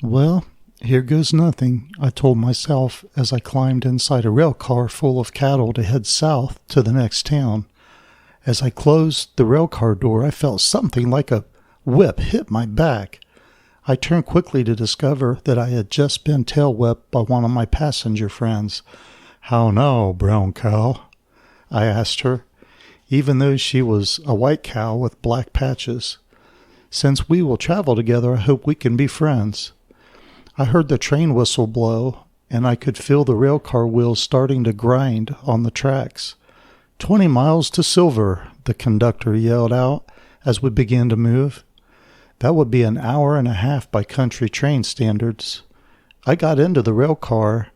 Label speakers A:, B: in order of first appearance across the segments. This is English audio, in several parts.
A: Well, here goes nothing, I told myself as I climbed inside a rail car full of cattle to head south to the next town. As I closed the rail car door, I felt something like a whip hit my back. I turned quickly to discover that I had just been tail whipped by one of my passenger friends. "How now, brown cow?" I asked her, even though she was a white cow with black patches. "Since we will travel together, I hope we can be friends." I heard the train whistle blow, and I could feel the railcar wheels starting to grind on the tracks. 20 miles to Silver," the conductor yelled out as we began to move. That would be an hour and a half by country train standards. I got into the railcar.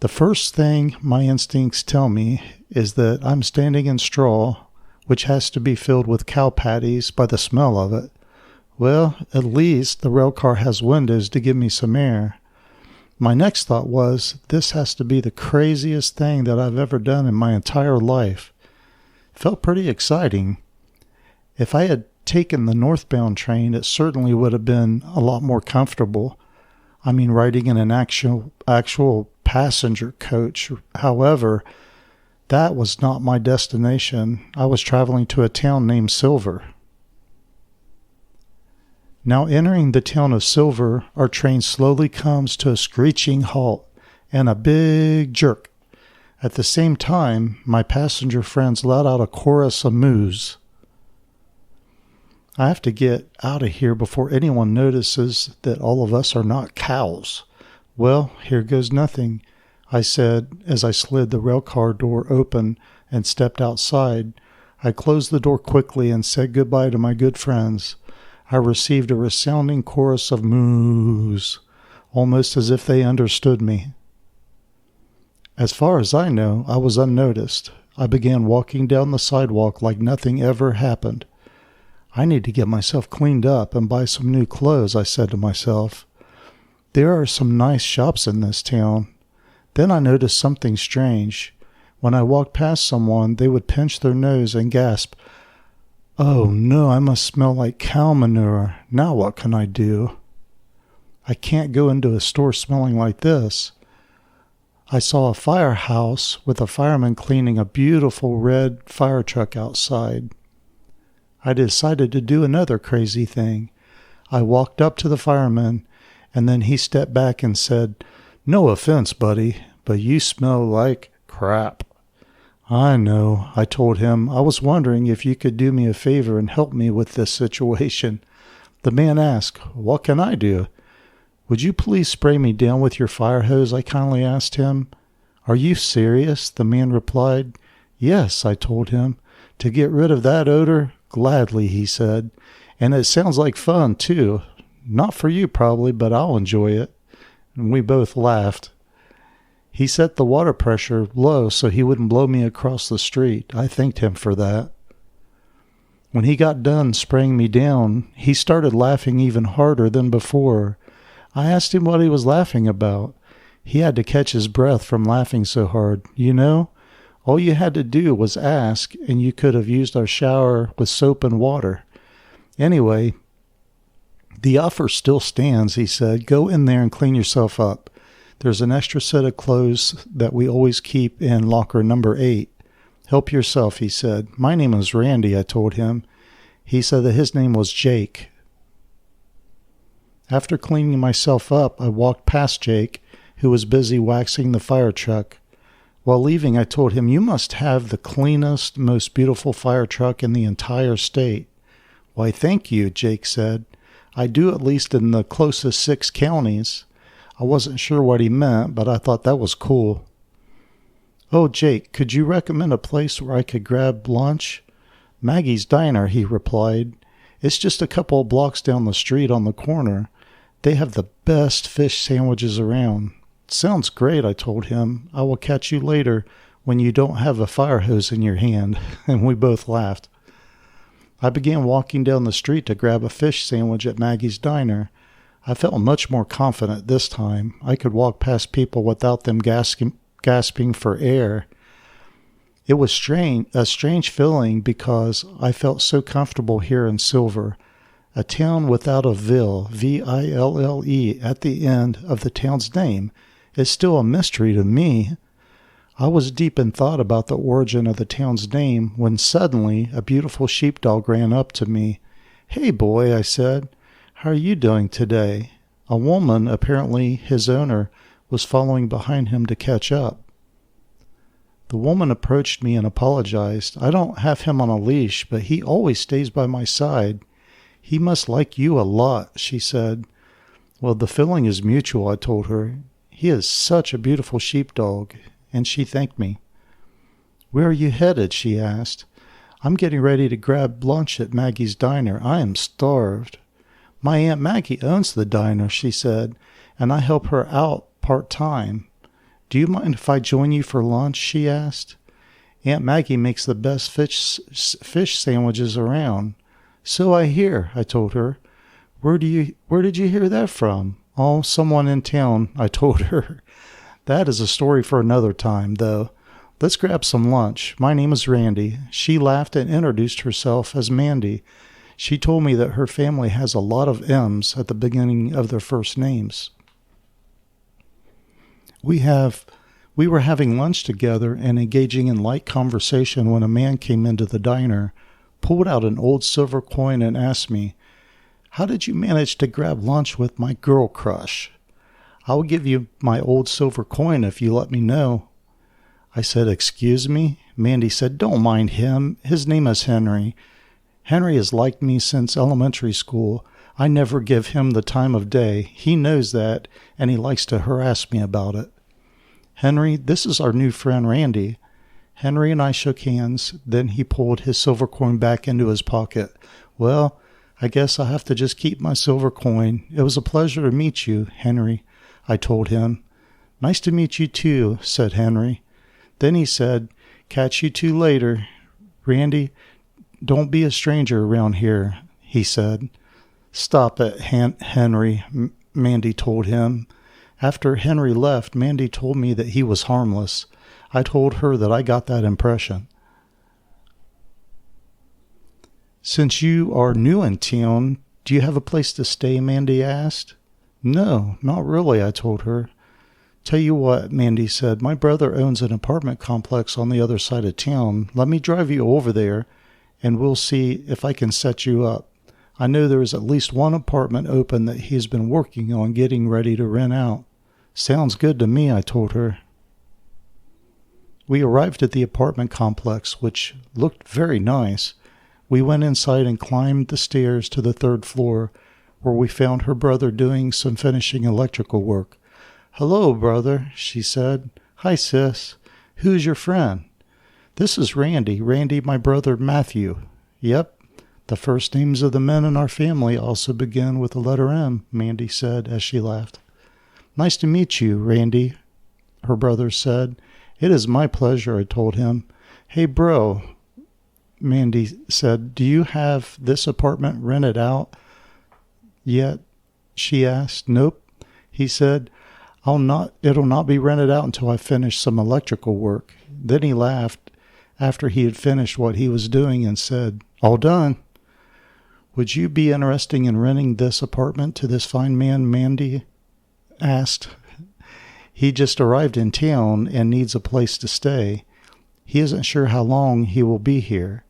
A: The first thing my instincts tell me is that I'm standing in straw, which has to be filled with cow patties by the smell of it. Well, at least the railcar has windows to give me some air. My next thought was, this has to be the craziest thing that I've ever done in my entire life. Felt pretty exciting. If I had taken the northbound train, it certainly would have been a lot more comfortable. I mean, riding in an actual passenger coach. However, that was not my destination. I was traveling to a town named Silver. Now entering the town of Silver, our train slowly comes to a screeching halt and a big jerk. At the same time, my passenger friends let out a chorus of moos. I have to get out of here before anyone notices that all of us are not cows. "Well, here goes nothing," I said as I slid the railcar door open and stepped outside. I closed the door quickly and said goodbye to my good friends. I received a resounding chorus of moos, almost as if they understood me. As far as I know, I was unnoticed. I began walking down the sidewalk like nothing ever happened. "I need to get myself cleaned up and buy some new clothes," I said to myself. There are some nice shops in this town. Then I noticed something strange. When I walked past someone, they would pinch their nose and gasp, "Oh no, I must smell like cow manure. Now what can I do? I can't go into a store smelling like this." I saw a firehouse with a fireman cleaning a beautiful red fire truck outside. I decided to do another crazy thing. I walked up to the fireman, and then he stepped back and said, "No offense, buddy, but you smell like crap." "I know," I told him. "I was wondering if you could do me a favor and help me with this situation." The man asked, "What can I do?" "Would you please spray me down with your fire hose?" I kindly asked him. "Are you serious?" the man replied. "Yes," I told him. "To get rid of that odor?" "Gladly," he said. "And it sounds like fun, too. Not for you, probably, but I'll enjoy it." And we both laughed. He set the water pressure low so he wouldn't blow me across the street. I thanked him for that. When he got done spraying me down, he started laughing even harder than before. I asked him what he was laughing about. He had to catch his breath from laughing so hard. "You know, all you had to do was ask, and you could have used our shower with soap and water. Anyway, the offer still stands," he said. "Go in there and clean yourself up. There's an extra set of clothes that we always keep in locker number 8. Help yourself," he said. "My name is Randy," I told him. He said that his name was Jake. After cleaning myself up, I walked past Jake, who was busy waxing the fire truck. While leaving, I told him, "You must have the cleanest, most beautiful fire truck in the entire state." "Why, thank you," Jake said. "I do, at least in the closest 6 counties. I wasn't sure what he meant, but I thought that was cool. "Oh, Jake, could you recommend a place where I could grab lunch?" "Maggie's Diner," he replied. "It's just a couple of blocks down the street on the corner. They have the best fish sandwiches around." "Sounds great," I told him. "I will catch you later when you don't have a fire hose in your hand." And we both laughed. I began walking down the street to grab a fish sandwich at Maggie's Diner. I felt much more confident this time. I could walk past people without them gasping for air. It was a strange feeling because I felt so comfortable here in Silver. A town without a ville, V-I-L-L-E, at the end of the town's name is still a mystery to me. I was deep in thought about the origin of the town's name when suddenly a beautiful sheepdog ran up to me. "Hey, boy," I said. "How are you doing today?" A woman, apparently his owner, was following behind him to catch up. The woman approached me and apologized. "I don't have him on a leash, but he always stays by my side. He must like you a lot," she said. "Well, the feeling is mutual," I told her. "He is such a beautiful sheepdog," and she thanked me. "Where are you headed?" she asked. "I'm getting ready to grab lunch at Maggie's diner. I am starved." "My Aunt Maggie owns the diner," she said, "and I help her out part-time. Do you mind if I join you for lunch?" she asked. "Aunt Maggie makes the best fish sandwiches around." "So I hear," I told her. Where did you hear that from?" "Oh, someone in town," I told her. "That is a story for another time, though. Let's grab some lunch. My name is Randy." She laughed and introduced herself as Mandy. She told me that her family has a lot of M's at the beginning of their first names. We were having lunch together and engaging in light conversation when a man came into the diner, pulled out an old silver coin, and asked me, "How did you manage to grab lunch with my girl crush?" "I'll give you my old silver coin if you let me know." I said, "Excuse me?" Mandy said, "Don't mind him. His name is Henry. Henry has liked me since elementary school. I never give him the time of day. He knows that, and he likes to harass me about it." "Henry, this is our new friend Randy." Henry and I shook hands. Then he pulled his silver coin back into his pocket. "Well, I guess I'll have to just keep my silver coin. It was a pleasure to meet you, Henry," I told him. "Nice to meet you too," said Henry. Then he said, "Catch you two later. Randy, don't be a stranger around here," he said. "Stop it, Henry," Mandy told him. After Henry left, Mandy told me that he was harmless. I told her that I got that impression. "Since you are new in town, do you have a place to stay?" Mandy asked. "No, not really," I told her. "Tell you what," Mandy said, "my brother owns an apartment complex on the other side of town. Let me drive you over there, and we'll see if I can set you up. I know there is at least one apartment open that he's been working on getting ready to rent out." "Sounds good to me," I told her. We arrived at the apartment complex, which looked very nice. We went inside and climbed the stairs to the third floor, where we found her brother doing some finishing electrical work. "Hello, brother," she said. "Hi, sis. Who's your friend?" "This is Randy. Randy, my brother Matthew." "Yep. The first names of the men in our family also begin with the letter M," Mandy said as she laughed. "Nice to meet you, Randy," her brother said. "It is my pleasure," I told him. "Hey, bro," Mandy said, "do you have this apartment rented out yet?" she asked. "Nope," he said. It'll not be rented out until I finish some electrical work." Then he laughed after he had finished what he was doing and said, "All done." "Would you be interested in renting this apartment to this fine man?" Mandy asked. "He just arrived in town and needs a place to stay. He isn't sure how long he will be here.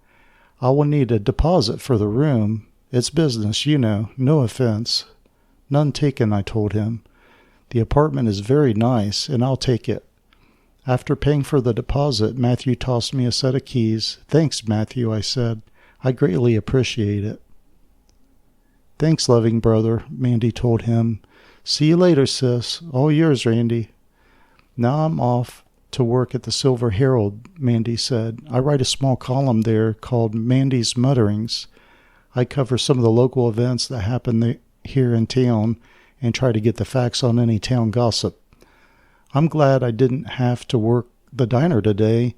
A: I will need a deposit for the room. It's business, you know. No offense." "None taken," I told him. "The apartment is very nice, and I'll take it." After paying for the deposit, Matthew tossed me a set of keys. "Thanks, Matthew," I said. "I greatly appreciate it." "Thanks, loving brother," Mandy told him. "See you later, sis. All yours, Randy." "Now I'm off to work at the Silver Herald," Mandy said. "I write a small column there called Mandy's Mutterings. I cover some of the local events that happen here in town and try to get the facts on any town gossip. I'm glad I didn't have to work the diner today,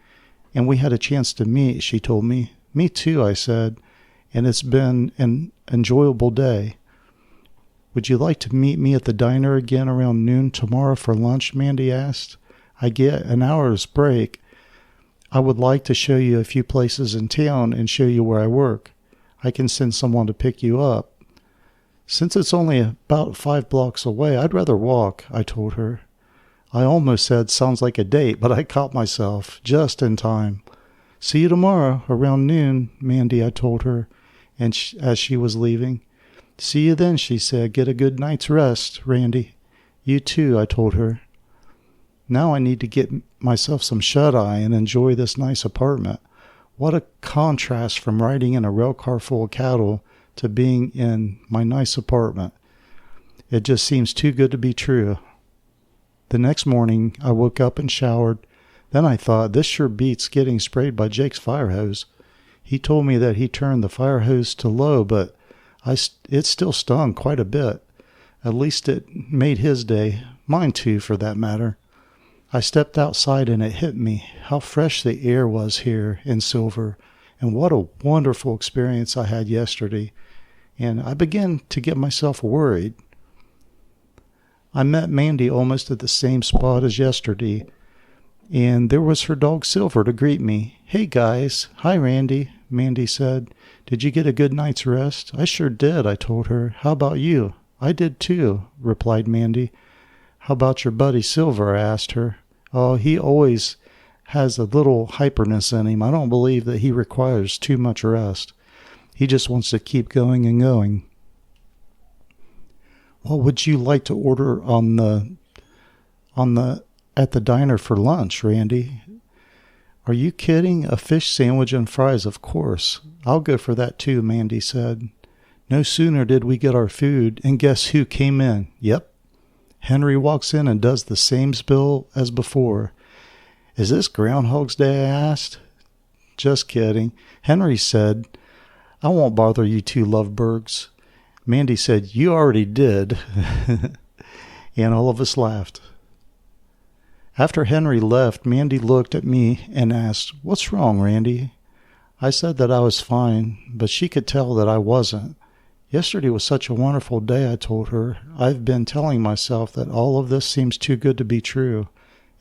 A: and we had a chance to meet," she told me. "Me too," I said, "and it's been an enjoyable day." "Would you like to meet me at the diner again around noon tomorrow for lunch?" Mandy asked. "I get an hour's break. I would like to show you a few places in town and show you where I work. I can send someone to pick you up." Since it's only about 5 blocks away, I'd rather walk, I told her. I almost said, sounds like a date, but I caught myself just in time. See you tomorrow around noon, Mandy, I told her, and as she was leaving. See you then, she said. Get a good night's rest, Randy. You too, I told her. Now I need to get myself some shut-eye and enjoy this nice apartment. What a contrast from riding in a rail car full of cattle to being in my nice apartment. It just seems too good to be true. The next morning, I woke up and showered. Then I thought, this sure beats getting sprayed by Jake's fire hose. He told me that he turned the fire hose to low, but it still stung quite a bit. At least it made his day, mine too, for that matter. I stepped outside and it hit me how fresh the air was here in Silver, and what a wonderful experience I had yesterday. And I began to get myself worried. I met Mandy almost at the same spot as yesterday, and there was her dog Silver to greet me. Hey guys. Hi Randy, Mandy said. Did you get a good night's rest? I sure did, I told her. How about you? I did too, replied Mandy. How about your buddy Silver? I asked her. Oh, he always has a little hyperness in him. I don't believe that he requires too much rest. He just wants to keep going and going. What would you like to order at the diner for lunch, Randy? Are you kidding? A fish sandwich and fries, of course. I'll go for that too, Mandy said. No sooner did we get our food, and guess who came in? Yep. Henry walks in and does the same spill as before. Is this Groundhog's Day? I asked. Just kidding. Henry said, I won't bother you two lovebirds. Mandy said, you already did. And all of us laughed. After Henry left, Mandy looked at me and asked, What's wrong, Randy? I said that I was fine, but she could tell that I wasn't. Yesterday was such a wonderful day, I told her. I've been telling myself that all of this seems too good to be true.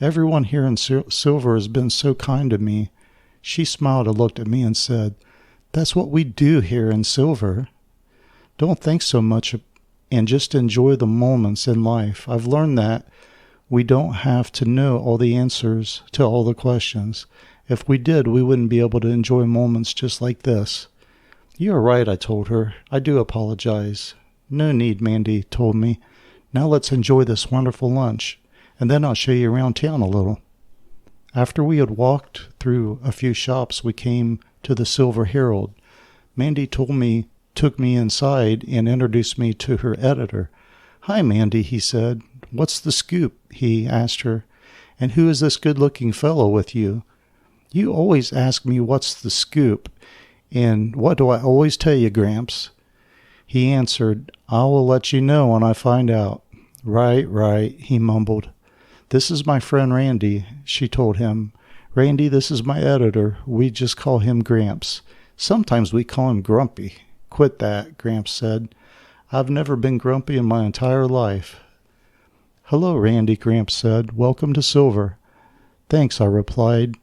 A: Everyone here in Silver has been so kind to me. She smiled and looked at me and said, That's what we do here in Silver. Don't think so much and just enjoy the moments in life. I've learned that we don't have to know all the answers to all the questions. If we did, we wouldn't be able to enjoy moments just like this. You're right, I told her. I do apologize. No need, Mandy told me. Now let's enjoy this wonderful lunch, and then I'll show you around town a little. After we had walked through a few shops, we came to the Silver Herald. Mandy took me inside and introduced me to her editor. Hi, Mandy, he said. What's the scoop? He asked her. And who is this good-looking fellow with you? You always ask me what's the scoop. And what do I always tell you, Gramps? He answered, I will let you know when I find out. Right, he mumbled. This is my friend Randy, she told him. Randy, this is my editor. We just call him Gramps. Sometimes we call him Grumpy. Quit that, Gramps said. I've never been grumpy in my entire life. Hello, Randy, Gramps said. Welcome to Silver. Thanks, I replied.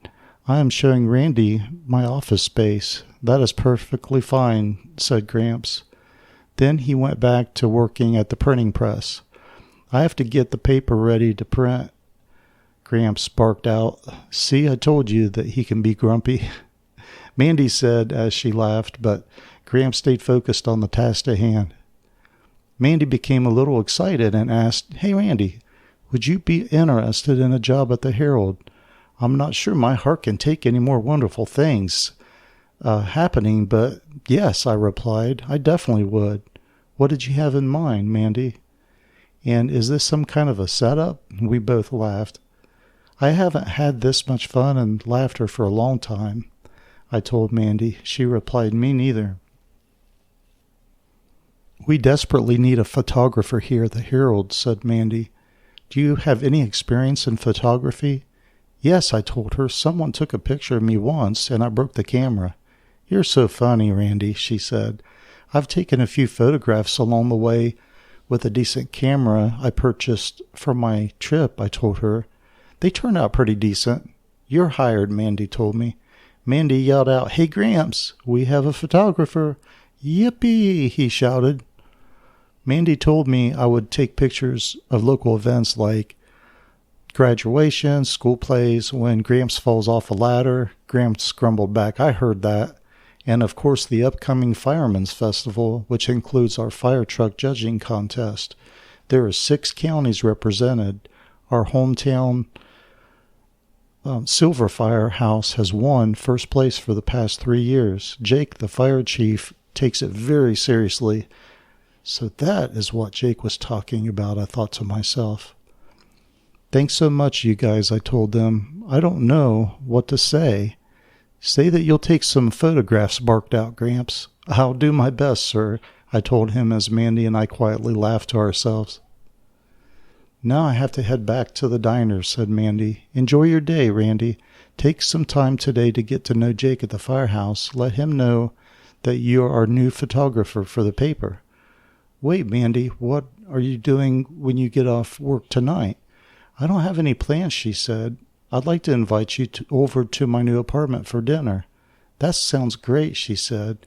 A: I am showing Randy my office space. That is perfectly fine, said Gramps. Then he went back to working at the printing press. I have to get the paper ready to print, Gramps barked out. See, I told you that he can be grumpy. Mandy said as she laughed, but Gramps stayed focused on the task at hand. Mandy became a little excited and asked, Hey, Randy, would you be interested in a job at the Herald? I'm not sure my heart can take any more wonderful things happening, but yes, I replied, I definitely would. What did you have in mind, Mandy? And is this some kind of a setup? We both laughed. I haven't had this much fun and laughter for a long time, I told Mandy. She replied, Me neither. We desperately need a photographer here at the Herald, said Mandy. Do you have any experience in photography? Yes, I told her. Someone took a picture of me once, and I broke the camera. You're so funny, Randy, she said. I've taken a few photographs along the way with a decent camera I purchased for my trip, I told her. They turned out pretty decent. You're hired, Mandy told me. Mandy yelled out, Hey, Gramps, we have a photographer. Yippee, he shouted. Mandy told me I would take pictures of local events like graduation, school plays, when Gramps falls off a ladder. Gramps grumbled back, I heard that. And of course the upcoming Fireman's Festival, which includes our fire truck judging contest. There are 6 counties represented. Our hometown Silver Firehouse has won first place for the past 3 years. Jake, the fire chief, takes it very seriously. So that is what Jake was talking about, I thought to myself. Thanks so much, you guys, I told them. I don't know what to say. Say that you'll take some photographs, barked out Gramps. I'll do my best, sir, I told him as Mandy and I quietly laughed to ourselves. Now I have to head back to the diner, said Mandy. Enjoy your day, Randy. Take some time today to get to know Jake at the firehouse. Let him know that you are our new photographer for the paper. Wait, Mandy, what are you doing when you get off work tonight? I don't have any plans, she said. I'd like to invite you over to my new apartment for dinner. That sounds great, she said.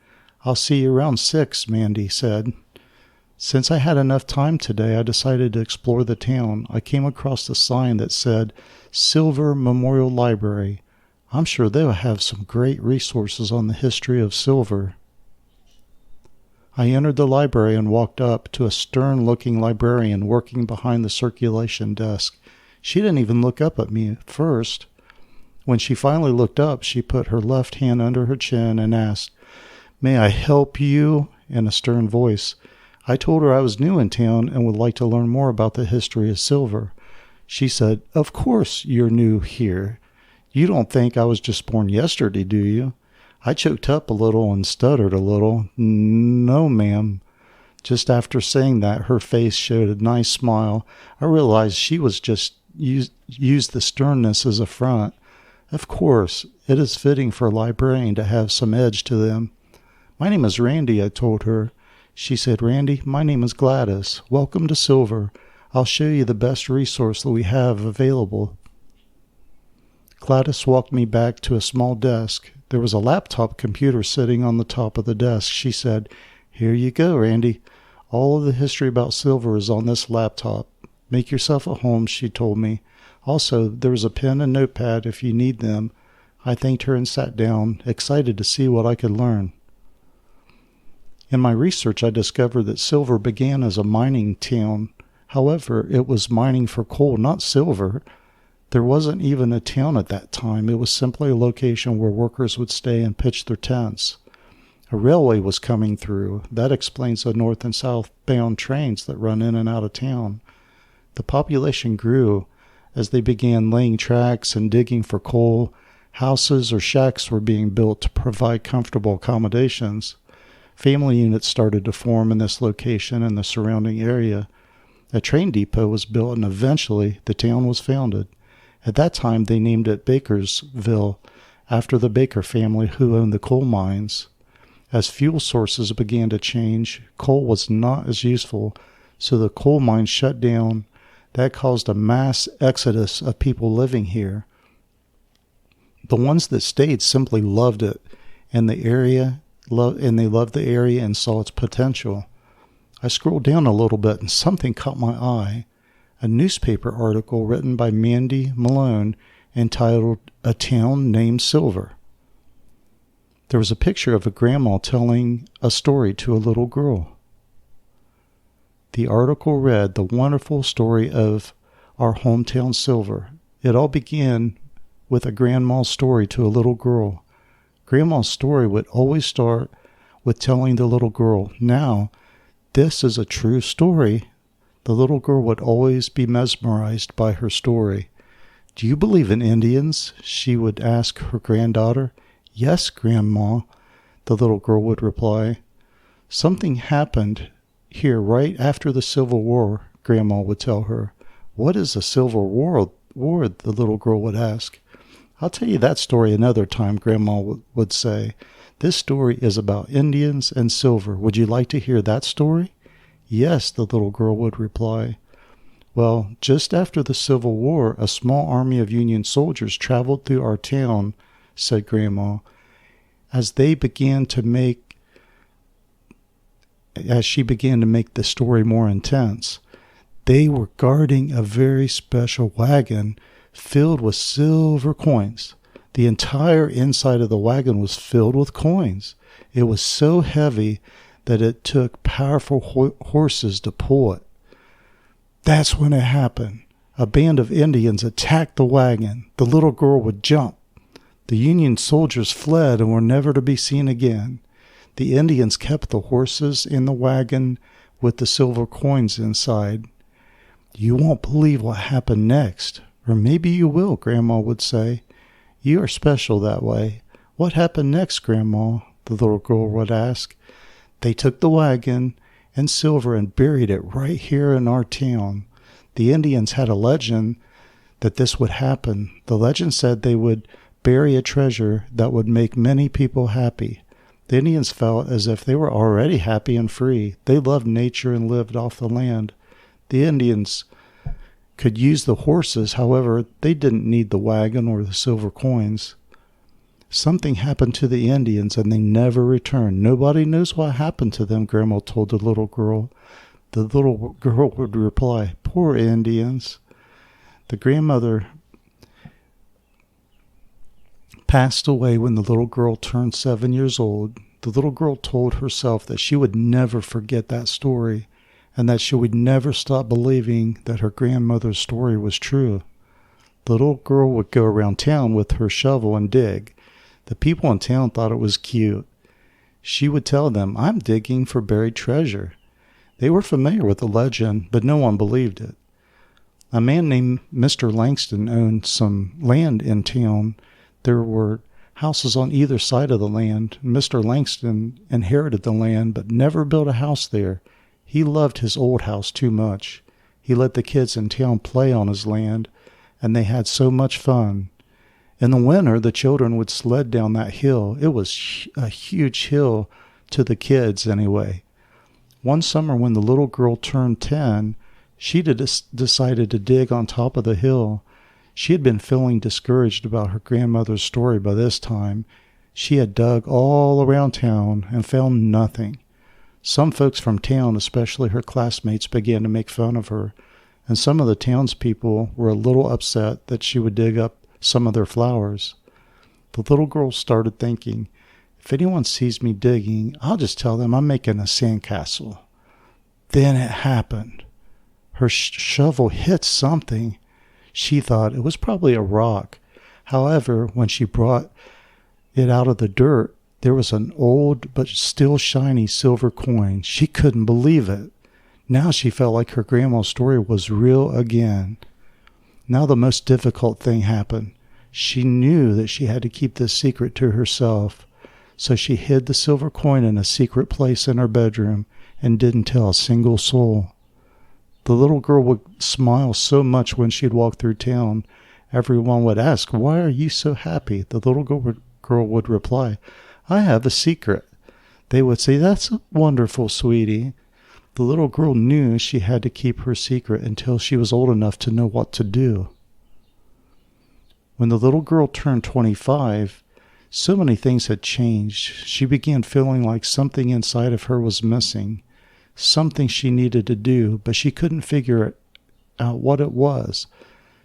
A: I'll see you around 6, Mandy said. Since I had enough time today, I decided to explore the town. I came across a sign that said Silver Memorial Library. I'm sure they'll have some great resources on the history of silver. I entered the library and walked up to a stern-looking librarian working behind the circulation desk. She didn't even look up at me at first. When she finally looked up, she put her left hand under her chin and asked, "May I help you?" in a stern voice. I told her I was new in town and would like to learn more about the history of silver. She said, "Of course you're new here. You don't think I was just born yesterday, do you?" I choked up a little and stuttered a little. "No, ma'am." Just after saying that, her face showed a nice smile. I realized she was just used the sternness as a front. Of course, it is fitting for a librarian to have some edge to them. "My name is Randy," I told her. She said, "Randy, my name is Gladys. Welcome to Silver. I'll show you the best resource that we have available." Gladys walked me back to a small desk. There was a laptop computer sitting on the top of the desk. She said, "Here you go, Randy. All of the history about silver is on this laptop. Make yourself at home," she told me. "Also, there's a pen and notepad if you need them." I thanked her and sat down, excited to see what I could learn. In my research, I discovered that silver began as a mining town. However, it was mining for coal, not silver. There wasn't even a town at that time. It was simply a location where workers would stay and pitch their tents. A railway was coming through. That explains the north and southbound trains that run in and out of town. The population grew as they began laying tracks and digging for coal. Houses or shacks were being built to provide comfortable accommodations. Family units started to form in this location and the surrounding area. A train depot was built and eventually the town was founded. At that time, they named it Bakersville, after the Baker family who owned the coal mines. As fuel sources began to change, coal was not as useful, so the coal mines shut down. That caused a mass exodus of people living here. The ones that stayed simply loved it, and they loved the area and saw its potential. I scrolled down a little bit and something caught my eye. A newspaper article written by Mandy Malone entitled "A Town Named Silver." There was a picture of a grandma telling a story to a little girl. The article read, "The wonderful story of our hometown Silver." It all began with a grandma's story to a little girl. Grandma's story would always start with telling the little girl, "Now, this is a true story." The little girl would always be mesmerized by her story. "Do you believe in Indians?" she would ask her granddaughter. "Yes, Grandma," the little girl would reply. "Something happened here right after the Civil War," Grandma would tell her. "What is the Civil War?" the little girl would ask. "I'll tell you that story another time," Grandma would say. "This story is about Indians and silver. Would you like to hear that story?" "Yes," the little girl would reply. "Well, just after the Civil War, a small army of Union soldiers traveled through our town," said Grandma. As they began to make as she began to make the story more intense. They were guarding a very special wagon filled with silver coins. The entire inside of the wagon was filled with coins. It was so heavy that it took powerful horses to pull it. That's when it happened. A band of Indians attacked the wagon. The little girl would jump. The Union soldiers fled and were never to be seen again. The Indians kept the horses in the wagon with the silver coins inside. You won't believe what happened next. Or maybe you will, Grandma would say. You are special that way. What happened next, Grandma? The little girl would ask. They took the wagon and silver and buried it right here in our town. The Indians had a legend that this would happen. The legend said they would bury a treasure that would make many people happy. The Indians felt as if they were already happy and free. They loved nature and lived off the land. The Indians could use the horses, however, they didn't need the wagon or the silver coins. Something happened to the Indians and they never returned. Nobody knows what happened to them, Grandma told the little girl. The little girl would reply, Poor Indians. The grandmother passed away when the little girl turned 7 years old. The little girl told herself that she would never forget that story and that she would never stop believing that her grandmother's story was true. The little girl would go around town with her shovel and dig. The people in town thought it was cute. She would tell them, I'm digging for buried treasure. They were familiar with the legend, but no one believed it. A man named Mr. Langston owned some land in town. There were houses on either side of the land. Mr. Langston inherited the land, but never built a house there. He loved his old house too much. He let the kids in town play on his land, and they had so much fun. In the winter, the children would sled down that hill. It was a huge hill to the kids anyway. One summer when the little girl turned 10, she decided to dig on top of the hill. She had been feeling discouraged about her grandmother's story by this time. She had dug all around town and found nothing. Some folks from town, especially her classmates, began to make fun of her, and some of the townspeople were a little upset that she would dig up some of their flowers. The little girl started thinking, if anyone sees me digging, I'll just tell them I'm making a sandcastle. Then it happened. Her shovel hit something. She thought it was probably a rock. However, when she brought it out of the dirt, there was an old but still shiny silver coin. She couldn't believe it. Now she felt like her grandma's story was real again. Now the most difficult thing happened. She knew that she had to keep this secret to herself, so she hid the silver coin in a secret place in her bedroom and didn't tell a single soul. The little girl would smile so much when she'd walk through town. Everyone would ask, why are you so happy? The little girl would reply, I have a secret. They would say, that's wonderful, sweetie. The little girl knew she had to keep her secret until she was old enough to know what to do. When the little girl turned 25, so many things had changed. She began feeling like something inside of her was missing, something she needed to do, but she couldn't figure out what it was.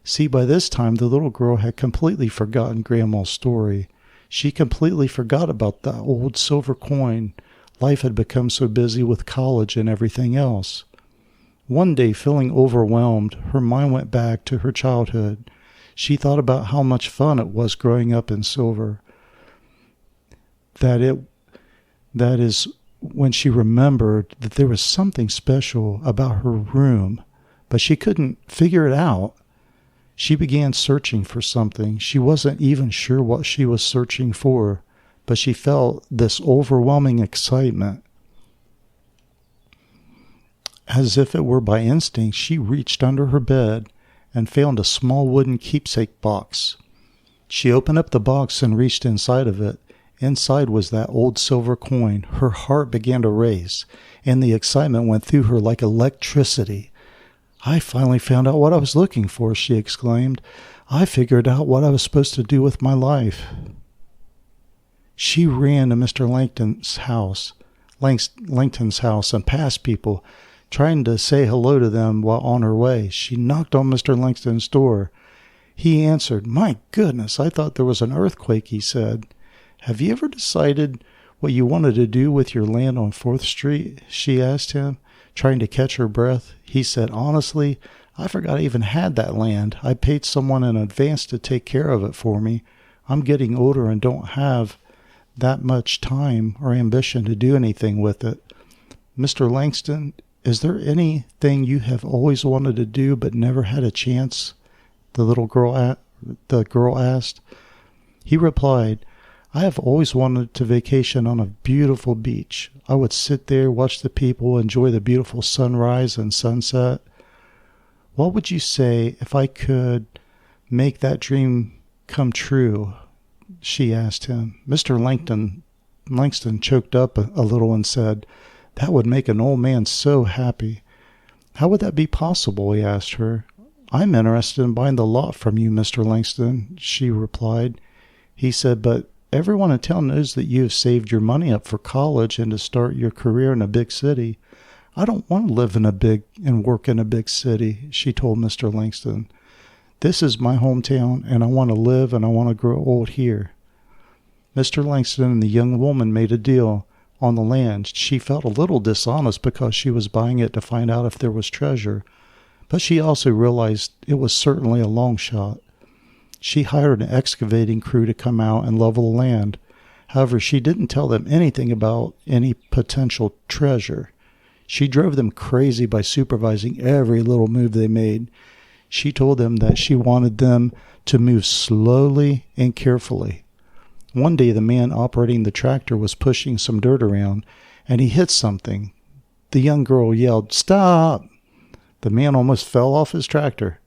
A: See, by this time, the little girl had completely forgotten Grandma's story. She completely forgot about the old silver coin. Life had become so busy with college and everything else. One day, feeling overwhelmed, her mind went back to her childhood. She thought about how much fun it was growing up in Silver. That is when she remembered that there was something special about her room, but she couldn't figure it out. She began searching for something. She wasn't even sure what she was searching for, but she felt this overwhelming excitement. As if it were by instinct, she reached under her bed and found a small wooden keepsake box. She opened up the box and reached inside of it. Inside was that old silver coin. Her heart began to race, and the excitement went through her like electricity. I finally found out what I was looking for, she exclaimed. I figured out what I was supposed to do with my life. She ran to Mr. Langton's house. Langton's house and passed people, trying to say hello to them while on her way. She knocked on Mr. Langston's door. He answered. "My goodness, I thought there was an earthquake," he said. "Have you ever decided what you wanted to do with your land on 4th Street?" she asked him, trying to catch her breath. He said, "Honestly, I forgot I even had that land. I paid someone in advance to take care of it for me. I'm getting older and don't have that much time or ambition to do anything with it." "Mr. Langston, is there anything you have always wanted to do but never had a chance?" the girl asked. He replied, "I have always wanted to vacation on a beautiful beach. I would sit there, watch the people, enjoy the beautiful sunrise and sunset." "What would you say if I could make that dream come true?" she asked him. Mr. Langston choked up a little and said, "That would make an old man so happy." "How would that be possible?" he asked her. "I'm interested in buying the lot from you, Mr. Langston," she replied. He said, "But everyone in town knows that you have saved your money up for college and to start your career in a big city." "I don't want to live in a big and work in a big city," she told Mr. Langston. "This is my hometown, and I want to live and I want to grow old here." Mr. Langston and the young woman made a deal on the land. She felt a little dishonest because she was buying it to find out if there was treasure, but she also realized it was certainly a long shot. She hired an excavating crew to come out and level the land. However, she didn't tell them anything about any potential treasure. She drove them crazy by supervising every little move they made. She told them that she wanted them to move slowly and carefully. One day, the man operating the tractor was pushing some dirt around, and he hit something. The young girl yelled, "Stop!" The man almost fell off his tractor.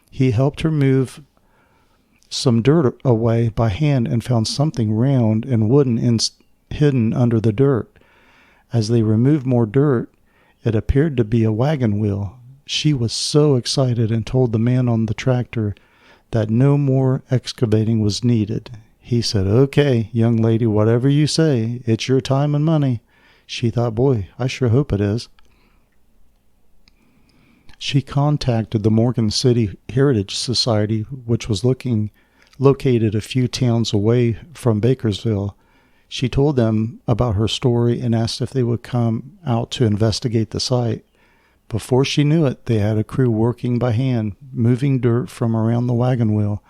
A: He helped her move some dirt away by hand and found something round and wooden hidden under the dirt. As they removed more dirt, it appeared to be a wagon wheel. She was so excited and told the man on the tractor that no more excavating was needed. He said, "Okay, young lady, whatever you say, it's your time and money." She thought, "Boy, I sure hope it is." She contacted the Morgan City Heritage Society, which was located a few towns away from Bakersville. She told them about her story and asked if they would come out to investigate the site. Before she knew it, they had a crew working by hand, moving dirt from around the wagon wheel.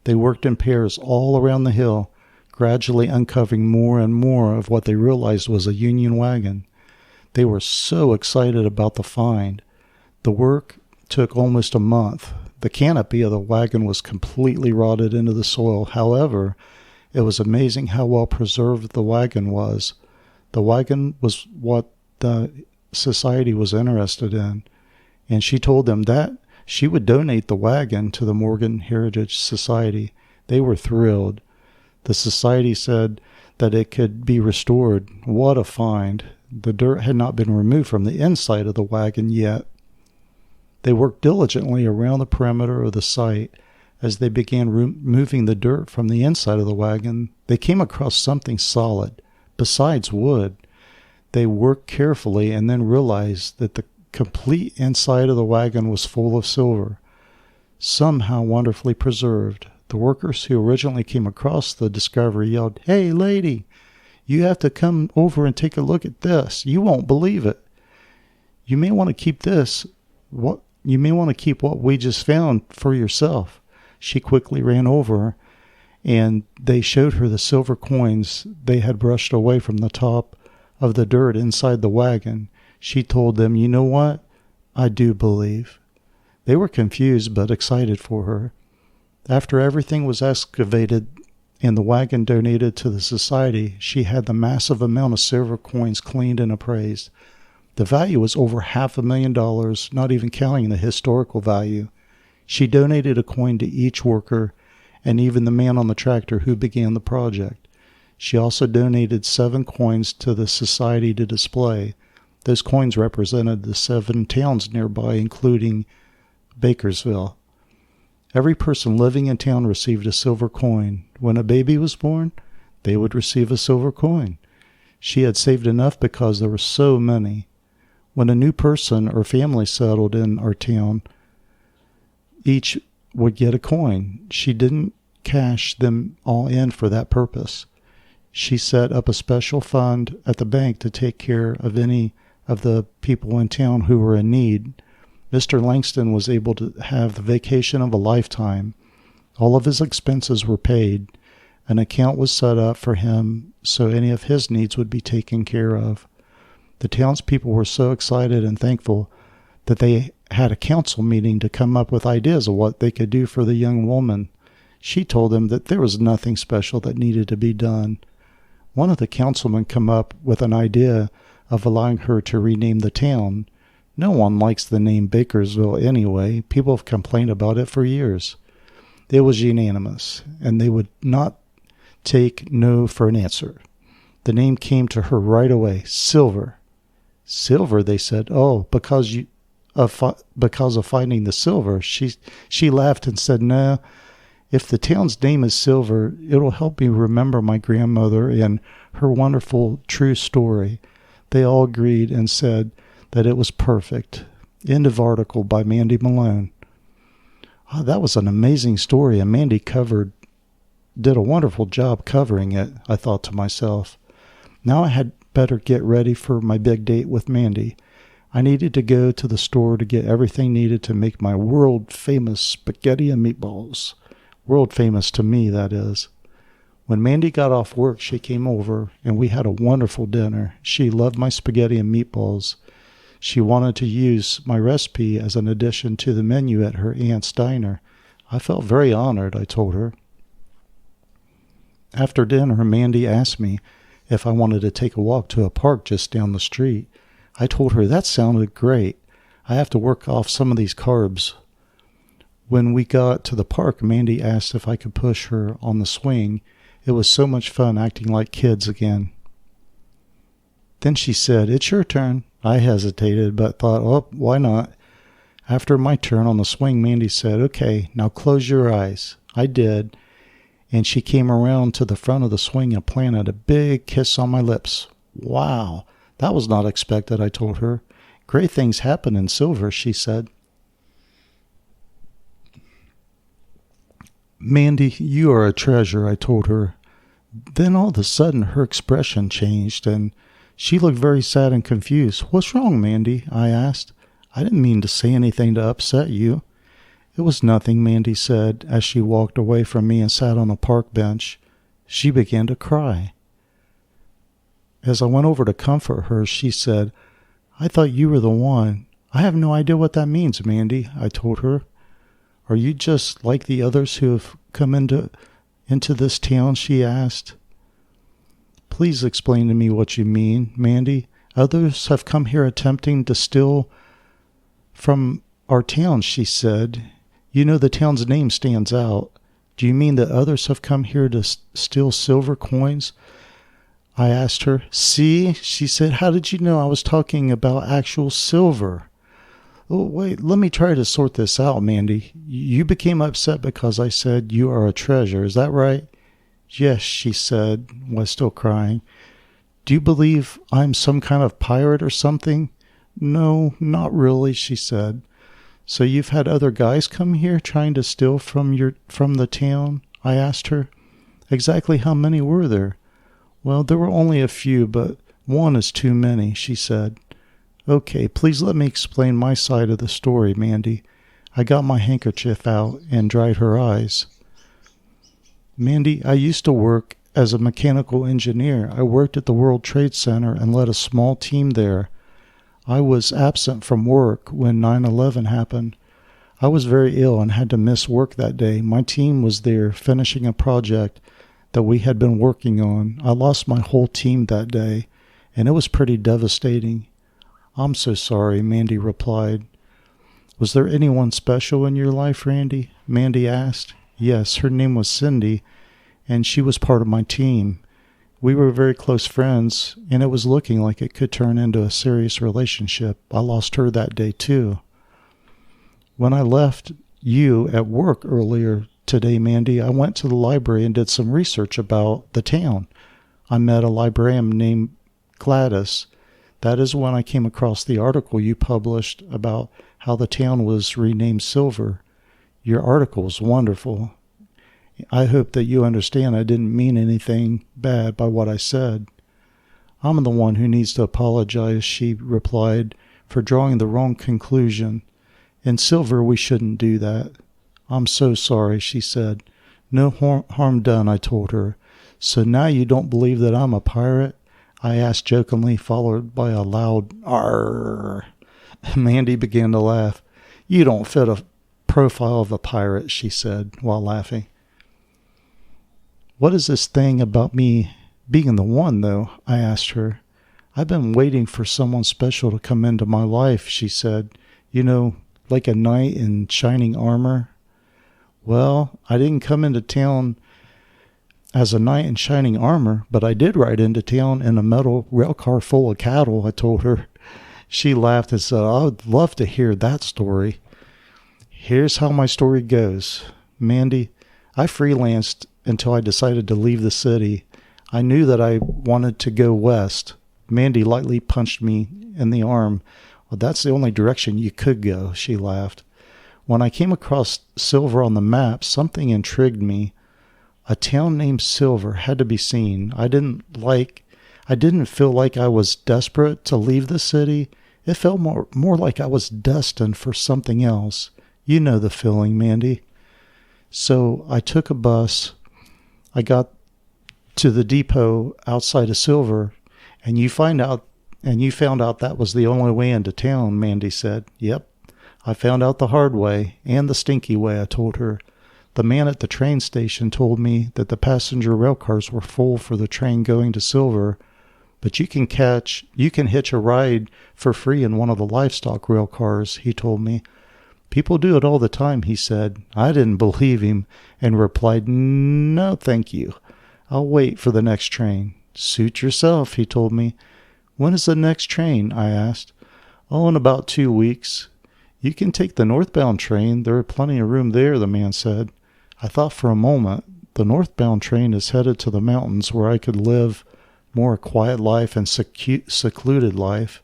A: They worked in pairs all around the hill, gradually uncovering more and more of what they realized was a Union wagon. They were so excited about the find. The work took almost a month. The canopy of the wagon was completely rotted into the soil. However, it was amazing how well preserved the wagon was. The wagon was what the society was interested in, and she told them that she would donate the wagon to the Morgan Heritage Society. They were thrilled. The society said that it could be restored. What a find. The dirt had not been removed from the inside of the wagon yet. They worked diligently around the perimeter of the site. As they began removing the dirt from the inside of the wagon, they came across something solid, besides wood. They worked carefully and then realized that the complete inside of the wagon was full of silver, somehow wonderfully preserved. The workers who originally came across the discovery yelled, "Hey, lady, you have to come over and take a look at this. You won't believe it. You may want to keep what we just found for yourself." She quickly ran over, and they showed her the silver coins they had brushed away from the top of the dirt inside the wagon. She told them, "You know what? I do believe." They were confused but excited for her. After everything was excavated and the wagon donated to the society, she had the massive amount of silver coins cleaned and appraised. The value was over $500,000, not even counting the historical value. She donated a coin to each worker and even the man on the tractor who began the project. She also donated 7 coins to the society to display. Those coins represented the 7 towns nearby, including Bakersville. Every person living in town received a silver coin. When a baby was born, they would receive a silver coin. She had saved enough because there were so many. When a new person or family settled in our town, each would get a coin. She didn't cash them all in for that purpose. She set up a special fund at the bank to take care of any of the people in town who were in need. Mr. Langston was able to have the vacation of a lifetime. All of his expenses were paid. An account was set up for him so any of his needs would be taken care of. The townspeople were so excited and thankful that they had a council meeting to come up with ideas of what they could do for the young woman. She told them that there was nothing special that needed to be done. One of the councilmen came up with an idea of allowing her to rename the town. No one likes the name Bakersville anyway. People have complained about it for years. It was unanimous, and they would not take no for an answer. The name came to her right away, Silver. Silver, they said. Oh, because of finding the silver. She laughed and said, no, if the town's name is Silver, it'll help me remember my grandmother and her wonderful true story. They all agreed and said that it was perfect. End of article by Mandy Malone. Oh, that was an amazing story, and Mandy did a wonderful job covering it, I thought to myself. Now I had better get ready for my big date with Mandy. I needed to go to the store to get everything needed to make my world-famous spaghetti and meatballs. World-famous to me, that is. When Mandy got off work, she came over, and we had a wonderful dinner. She loved my spaghetti and meatballs. She wanted to use my recipe as an addition to the menu at her aunt's diner. I felt very honored, I told her. After dinner, Mandy asked me if I wanted to take a walk to a park just down the street. I told her that sounded great. I have to work off some of these carbs. When we got to the park, Mandy asked if I could push her on the swing. It was so much fun acting like kids again. Then she said, "It's your turn." I hesitated, but thought, oh, why not? After my turn on the swing, Mandy said, "Okay, now close your eyes." I did, and she came around to the front of the swing and planted a big kiss on my lips. Wow, that was not expected, I told her. Great things happen in Silver, she said. "Mandy, you are a treasure," I told her. Then all of a sudden her expression changed, and she looked very sad and confused. "What's wrong, Mandy?" I asked. "I didn't mean to say anything to upset you." "It was nothing," Mandy said, as she walked away from me and sat on a park bench. She began to cry. As I went over to comfort her, she said, "I thought you were the one." "I have no idea what that means, Mandy," I told her. "Are you just like the others who have come into this town?" she asked. "Please explain to me what you mean, Mandy. Others have come here attempting to steal from our town," she said. "You know the town's name stands out. Do you mean that others have come here to steal silver coins?" I asked her. "See," she said, "how did you know I was talking about actual silver?" "Oh, wait, let me try to sort this out, Mandy. You became upset because I said you are a treasure, is that right?" "Yes," she said, while still crying. "Do you believe I'm some kind of pirate or something?" "No, not really," she said. "So you've had other guys come here trying to steal from the town?" I asked her. "Exactly how many were there?" "Well, there were only a few, but one is too many," she said. "Okay, please let me explain my side of the story, Mandy." I got my handkerchief out and dried her eyes. "Mandy, I used to work as a mechanical engineer. I worked at the World Trade Center and led a small team there. I was absent from work when 9/11 happened. I was very ill and had to miss work that day. My team was there finishing a project that we had been working on. I lost my whole team that day, and it was pretty devastating." "I'm so sorry," Mandy replied. "Was there anyone special in your life, Randy?" Mandy asked. "Yes, her name was Cindy, and she was part of my team. We were very close friends, and it was looking like it could turn into a serious relationship. I lost her that day, too." "When I left you at work earlier today, Mandy, I went to the library and did some research about the town. I met a librarian named Gladys, that is when I came across the article you published about how the town was renamed Silver. Your article was wonderful. I hope that you understand I didn't mean anything bad by what I said." "I'm the one who needs to apologize," she replied, "for drawing the wrong conclusion. In Silver, we shouldn't do that." "I'm so sorry," she said. "No harm done," I told her. "So now you don't believe that I'm a pirate?" I asked jokingly, followed by a loud "Arr!" Mandy began to laugh. "You don't fit a profile of a pirate," she said, while laughing. "What is this thing about me being the one, though?" I asked her. "I've been waiting for someone special to come into my life," she said. "You know, like a knight in shining armor." "Well, I didn't come into town as a knight in shining armor, but I did ride into town in a metal rail car full of cattle," I told her. She laughed and said, "I would love to hear that story." Here's how my story goes. Mandy, I freelanced until I decided to leave the city. I knew that I wanted to go west. Mandy lightly punched me in the arm. "Well, that's the only direction you could go," she laughed. When I came across Silver on the map, something intrigued me. A town named Silver had to be seen. I didn't feel like I was desperate to leave the city. It felt more like I was destined for something else. You know the feeling, Mandy. So I took a bus. I got to the depot outside of Silver, and you found out that was the only way into town, Mandy said. "Yep. I found out the hard way, and the stinky way," I told her. "The man at the train station told me that the passenger rail cars were full for the train going to Silver, but you can hitch a ride for free in one of the livestock rail cars," he told me. "People do it all the time," he said. I didn't believe him and replied, "No, thank you. I'll wait for the next train." "Suit yourself," he told me. "When is the next train?" I asked. "Oh, in about 2 weeks. You can take the northbound train. There are plenty of room there," the man said. I thought for a moment. The northbound train is headed to the mountains where I could live more a quiet life and secluded life.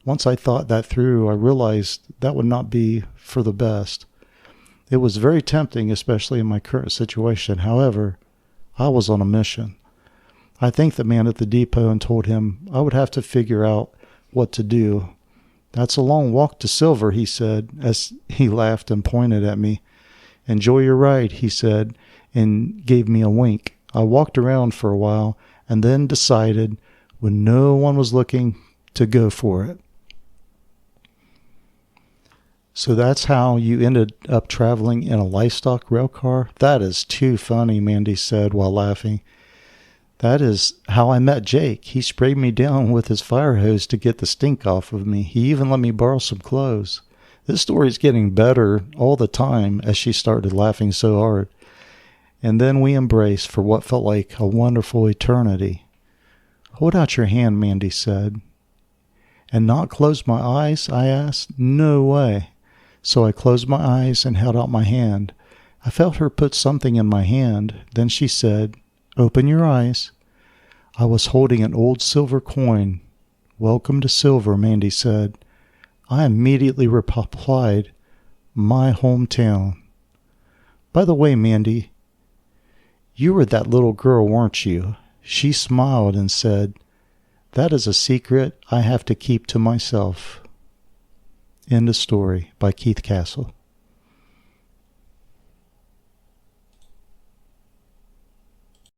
A: Once I thought that through, I realized that would not be for the best. It was very tempting, especially in my current situation. However, I was on a mission. I thanked the man at the depot and told him I would have to figure out what to do. "That's a long walk to Silver," he said, as he laughed and pointed at me. "Enjoy your ride," he said, and gave me a wink. I walked around for a while and then decided, when no one was looking, to go for it. "So that's how you ended up traveling in a livestock rail car? That is too funny," Mandy said while laughing. "That is how I met Jake. He sprayed me down with his fire hose to get the stink off of me. He even let me borrow some clothes." This story is getting better all the time as she started laughing so hard. And then we embraced for what felt like a wonderful eternity. "Hold out your hand," Mandy said. "And not close my eyes?" I asked. "No way." So I closed my eyes and held out my hand. I felt her put something in my hand. Then she said, "Open your eyes." I was holding an old silver coin. "Welcome to Silver," Mandy said. I immediately replied, "My hometown." "By the way, Mandy, you were that little girl, weren't you?" She smiled and said, "That is a secret I have to keep to myself." End of story by Keith Cassill.